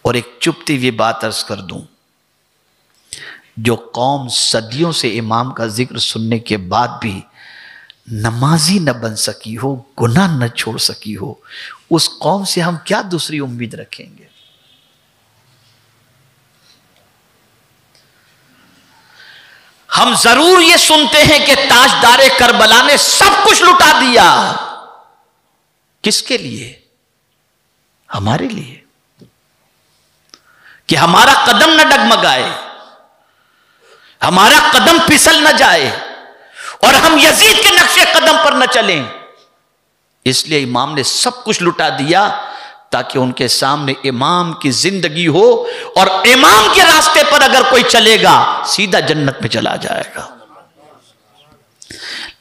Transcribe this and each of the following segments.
اور ایک چپتی ہوئی بات عرض کر دوں، جو قوم صدیوں سے امام کا ذکر سننے کے بعد بھی نمازی نہ بن سکی ہو، گناہ نہ چھوڑ سکی ہو، اس قوم سے ہم کیا دوسری امید رکھیں گے؟ ہم ضرور یہ سنتے ہیں کہ تاجدار کربلا نے سب کچھ لٹا دیا. کس کے لیے؟ ہمارے لیے، کہ ہمارا قدم نہ ڈگمگائے، ہمارا قدم پھسل نہ جائے اور ہم یزید کے نقش قدم پر نہ چلیں. اس لیے امام نے سب کچھ لٹا دیا تاکہ ان کے سامنے امام کی زندگی ہو، اور امام کے راستے پر اگر کوئی چلے گا سیدھا جنت میں چلا جائے گا.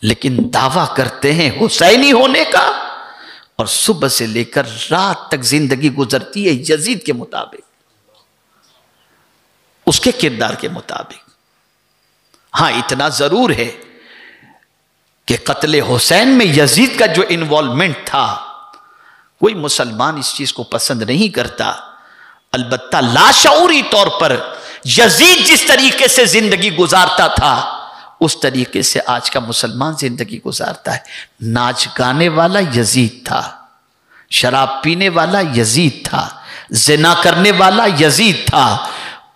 لیکن دعویٰ کرتے ہیں حسینی ہونے کا، اور صبح سے لے کر رات تک زندگی گزرتی ہے یزید کے مطابق، اس کے کردار کے مطابق. ہاں اتنا ضرور ہے کہ قتل حسین میں یزید کا جو انوالومنٹ تھا، کوئی مسلمان اس چیز کو پسند نہیں کرتا. البتہ لاشعوری طور پر یزید جس طریقے سے زندگی گزارتا تھا اس طریقے سے آج کا مسلمان زندگی گزارتا ہے. ناچ گانے والا یزید تھا، شراب پینے والا یزید تھا، زنا کرنے والا یزید تھا،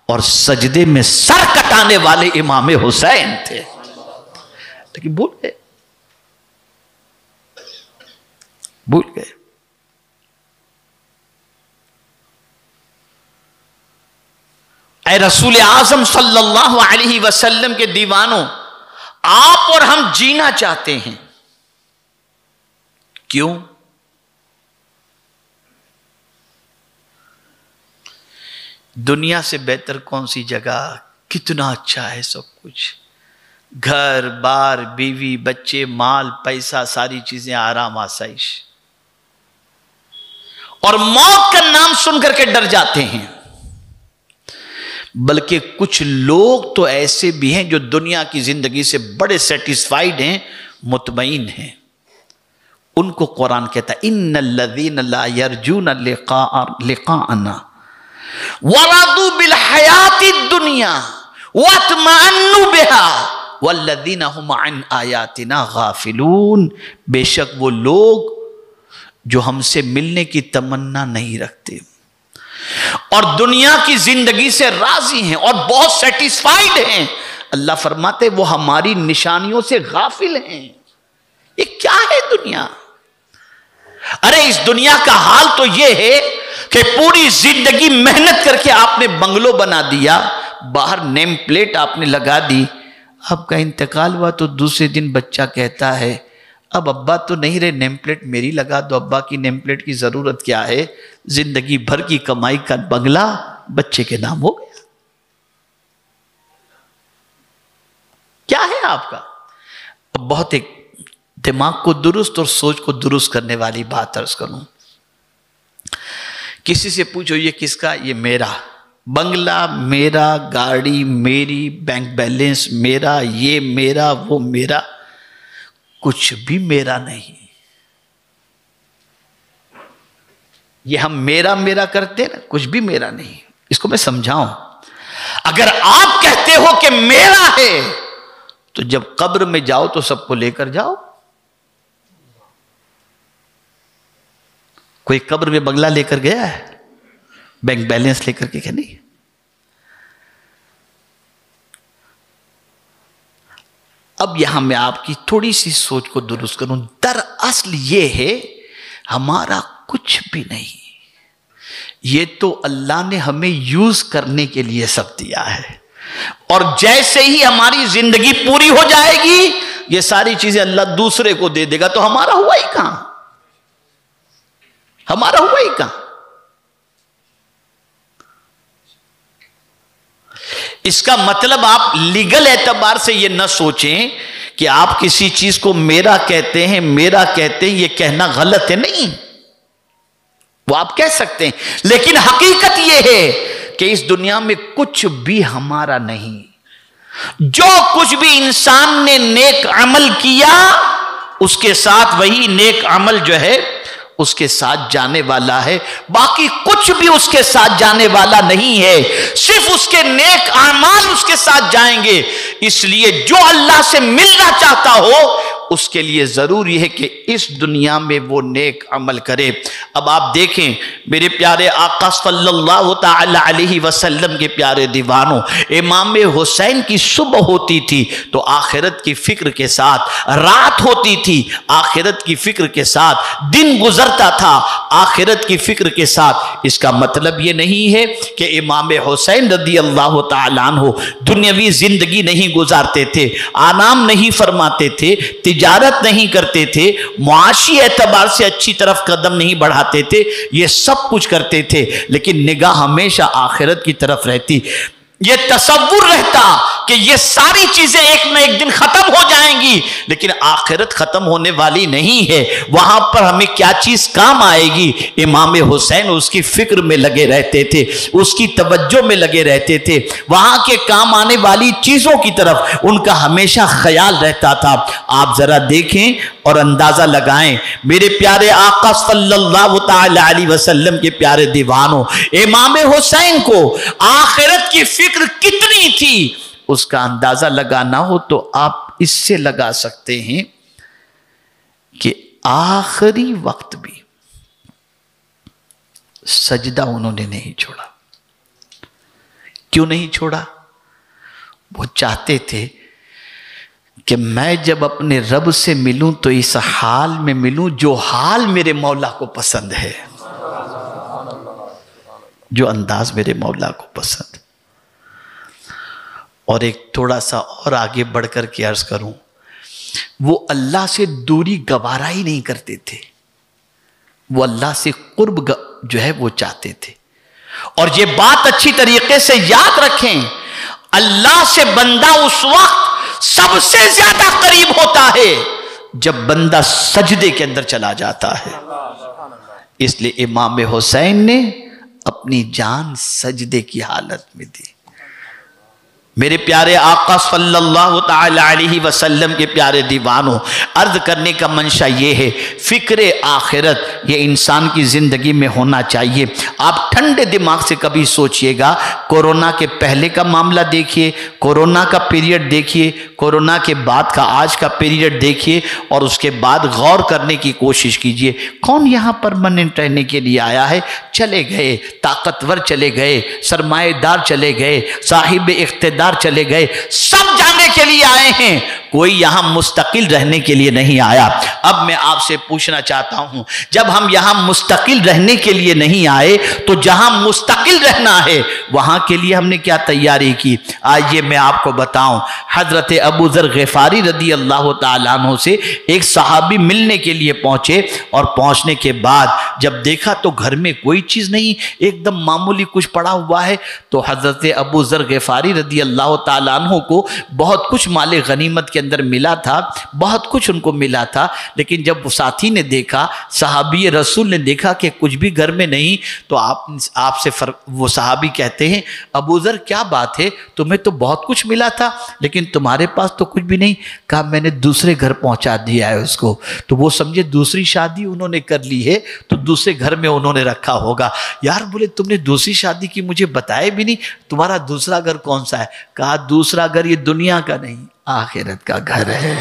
اور سجدے میں سر کٹانے والے امام حسین تھے. لیکن بھول گئے. اے رسول اعظم صلی اللہ علیہ وسلم کے دیوانوں، آپ اور ہم جینا چاہتے ہیں. کیوں؟ دنیا سے بہتر کون سی جگہ؟ کتنا اچھا ہے سب کچھ، گھر بار، بیوی، بچے، مال، پیسہ، ساری چیزیں، آرام، آسائش. اور موت کا نام سن کر کے ڈر جاتے ہیں. بلکہ کچھ لوگ تو ایسے بھی ہیں جو دنیا کی زندگی سے بڑے سیٹسفائیڈ ہیں، مطمئن ہیں. ان کو قرآن کہتا ہے ان الذین لا یرجون لقاءنا ورضوا بالحیات الدنیا واطمأنوا بها والذین هم عن آیاتنا غافلون. بے شک وہ لوگ جو ہم سے ملنے کی تمنا نہیں رکھتے اور دنیا کی زندگی سے راضی ہیں اور بہت سیٹسفائیڈ ہیں، اللہ فرماتے وہ ہماری نشانیوں سے غافل ہیں. یہ کیا ہے دنیا؟ ارے اس دنیا کا حال تو یہ ہے کہ پوری زندگی محنت کر کے آپ نے بنگلو بنا دیا، باہر نیم پلیٹ آپ نے لگا دی، آپ کا انتقال ہوا تو دوسرے دن بچہ کہتا ہے اب ابا تو نہیں رہے، نیم پلیٹ میری لگا دو. ابا کی نیم پلیٹ کی ضرورت کیا ہے؟ زندگی بھر کی کمائی کا بنگلہ بچے کے نام ہو گیا. کیا ہے آپ کا؟ اب بہت ایک دماغ کو درست اور سوچ کو درست کرنے والی بات عرض کروں. کسی سے پوچھو یہ کس کا؟ یہ میرا. بنگلہ میرا، گاڑی میری، بینک بیلنس میرا، یہ میرا، وہ میرا. کچھ بھی میرا نہیں. یہ ہم میرا میرا کرتے نا، کچھ بھی میرا نہیں. اس کو میں سمجھاؤں، اگر آپ کہتے ہو کہ میرا ہے تو جب قبر میں جاؤ تو سب کو لے کر جاؤ. کوئی قبر میں بنگلہ لے کر گیا ہے؟ بینک بیلنس لے کر کے کہ نہیں؟ اب یہاں میں آپ کی تھوڑی سی سوچ کو درست کروں. دراصل یہ ہے ہمارا کچھ بھی نہیں، یہ تو اللہ نے ہمیں یوز کرنے کے لیے سب دیا ہے، اور جیسے ہی ہماری زندگی پوری ہو جائے گی یہ ساری چیزیں اللہ دوسرے کو دے دے گا. تو ہمارا ہوا ہی کہاں؟ ہمارا ہوا ہی کہاں؟ اس کا مطلب آپ لیگل اعتبار سے یہ نہ سوچیں کہ آپ کسی چیز کو میرا کہتے ہیں، میرا کہتے ہیں، یہ کہنا غلط ہے. نہیں، وہ آپ کہہ سکتے ہیں، لیکن حقیقت یہ ہے کہ اس دنیا میں کچھ بھی ہمارا نہیں. جو کچھ بھی انسان نے نیک عمل کیا اس کے ساتھ وہی نیک عمل جو ہے اس کے ساتھ جانے والا ہے، باقی کچھ بھی اس کے ساتھ جانے والا نہیں ہے، صرف اس کے نیک اعمال اس کے ساتھ جائیں گے۔ اس لیے جو اللہ سے ملنا چاہتا ہو اس کے لیے ضروری ہے کہ اس دنیا میں وہ نیک عمل کرے۔ اب آپ دیکھیں میرے پیارے آقا صلی اللہ تعالی علیہ وسلم کے پیارے دیوانوں، امام حسین کی صبح ہوتی تھی تو آخرت کی فکر کے ساتھ، رات ہوتی تھی آخرت کی فکر کے ساتھ، دن گزرتا تھا آخرت کی فکر کے ساتھ۔ اس کا مطلب یہ نہیں ہے کہ امام حسین رضی اللہ تعالیٰ عنہ دنیاوی زندگی نہیں گزارتے تھے، آرام نہیں فرماتے تھے، تجارت نہیں کرتے تھے، معاشی اعتبار سے اچھی طرف قدم نہیں بڑھاتے تھے، یہ سب کچھ کرتے تھے، لیکن نگاہ ہمیشہ آخرت کی طرف رہتی۔ یہ تصور رہتا کہ یہ ساری چیزیں ایک نہ ایک دن ختم ہو جائیں گی، لیکن آخرت ختم ہونے والی نہیں ہے، وہاں پر ہمیں کیا چیز کام آئے گی۔ امام حسین اس کی فکر میں لگے رہتے تھے، اس کی توجہ میں لگے رہتے تھے، وہاں کے کام آنے والی چیزوں کی طرف ان کا ہمیشہ خیال رہتا تھا۔ آپ ذرا دیکھیں اور اندازہ لگائیں، میرے پیارے آقا صلی اللہ تعالی علیہ وسلم کے پیارے دیوانوں، امام حسین کو آخرت کی فکر کتنی تھی اس کا اندازہ لگانا ہو تو آپ اس سے لگا سکتے ہیں کہ آخری وقت بھی سجدہ انہوں نے نہیں چھوڑا۔ کیوں نہیں چھوڑا؟ وہ چاہتے تھے کہ میں جب اپنے رب سے ملوں تو اس حال میں ملوں جو حال میرے مولا کو پسند ہے، جو انداز میرے مولا کو پسند۔ اور ایک تھوڑا سا اور آگے بڑھ کر کے عرض کروں، وہ اللہ سے دوری گوارا ہی نہیں کرتے تھے، وہ اللہ سے قرب جو ہے وہ چاہتے تھے۔ اور یہ بات اچھی طریقے سے یاد رکھیں، اللہ سے بندہ اس وقت سب سے زیادہ قریب ہوتا ہے جب بندہ سجدے کے اندر چلا جاتا ہے۔ اس لیے امام حسین نے اپنی جان سجدے کی حالت میں دی۔ میرے پیارے آقا صلی اللہ تعالی علیہ وسلم کے پیارے دیوانوں، عرض کرنے کا منشا یہ ہے، فکر آخرت یہ انسان کی زندگی میں ہونا چاہیے۔ آپ ٹھنڈے دماغ سے کبھی سوچئے گا، کورونا کے پہلے کا معاملہ دیکھیے، کورونا کا پیریڈ دیکھیے، کورونا کے بعد کا آج کا پیریڈ دیکھیے، اور اس کے بعد غور کرنے کی کوشش کیجئے، کون یہاں پرماننٹ رہنے کے لیے آیا ہے؟ چلے گئے، طاقتور چلے گئے، سرمایہ دار چلے گئے، صاحب اقتدار چلے گئے، سب جانے کے لیے آئے ہیں، کوئی یہاں مستقل رہنے کے لیے نہیں آیا۔ اب میں آپ سے پوچھنا چاہتا ہوں، جب ہم یہاں مستقل رہنے کے لیے نہیں آئے تو جہاں مستقل رہنا ہے وہاں کے لیے ہم نے کیا تیاری کی؟ آئیے میں آپ کو بتاؤں۔ حضرت ابو ذر غفاری رضی اللہ تعالیٰ عنہ سے ایک صحابی ملنے کے لیے پہنچے، اور پہنچنے کے بعد جب دیکھا تو گھر میں کوئی چیز نہیں، ایک دم معمولی کچھ پڑا ہوا ہے، تو حضرت ابو ذر غفاری رضی اللہ تعالیٰ عنہ کو بہت کچھ مال غنیمت کے اندر ملا تھا، بہت کچھ ان کو ملا تھا، لیکن جب وہ ساتھی نے دیکھا، صحابی رسول نے دیکھا کہ کچھ بھی گھر میں نہیں، تو آپ سے وہ صحابی کہتے ہیں، ابو ذر کیا بات ہے، تمہیں تو بہت کچھ ملا تھا لیکن تمہارے پاس تو کچھ بھی نہیں؟ کہا میں نے دوسرے گھر پہنچا دیا ہے اس کو۔ تو وہ سمجھے دوسری شادی انہوں نے کر لی ہے تو دوسرے گھر میں انہوں نے رکھا ہوگا۔ یار بولے تم نے دوسری شادی کی مجھے بتائے بھی نہیں، تمہارا دوسرا گھر کون سا ہے؟ کہا دوسرا گھر یہ دنیا کا نہیں، آخرت کا گھر ہے،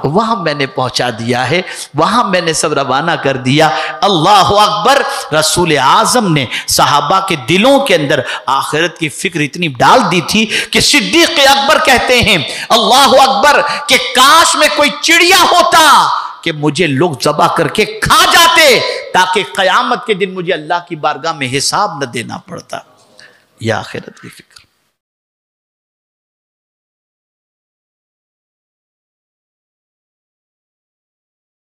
وہاں میں نے پہنچا دیا ہے، وہاں میں نے سب روانہ کر دیا۔ اللہ اکبر! رسول اعظم نے صحابہ کے دلوں کے اندر آخرت کی فکر اتنی ڈال دی تھی کہ صدیق اکبر کہتے ہیں اللہ اکبر کہ کاش میں کوئی چڑیا ہوتا کہ مجھے لوگ ذبح کر کے کھا جاتے تاکہ قیامت کے دن مجھے اللہ کی بارگاہ میں حساب نہ دینا پڑتا۔ یہ آخرت کی فکر۔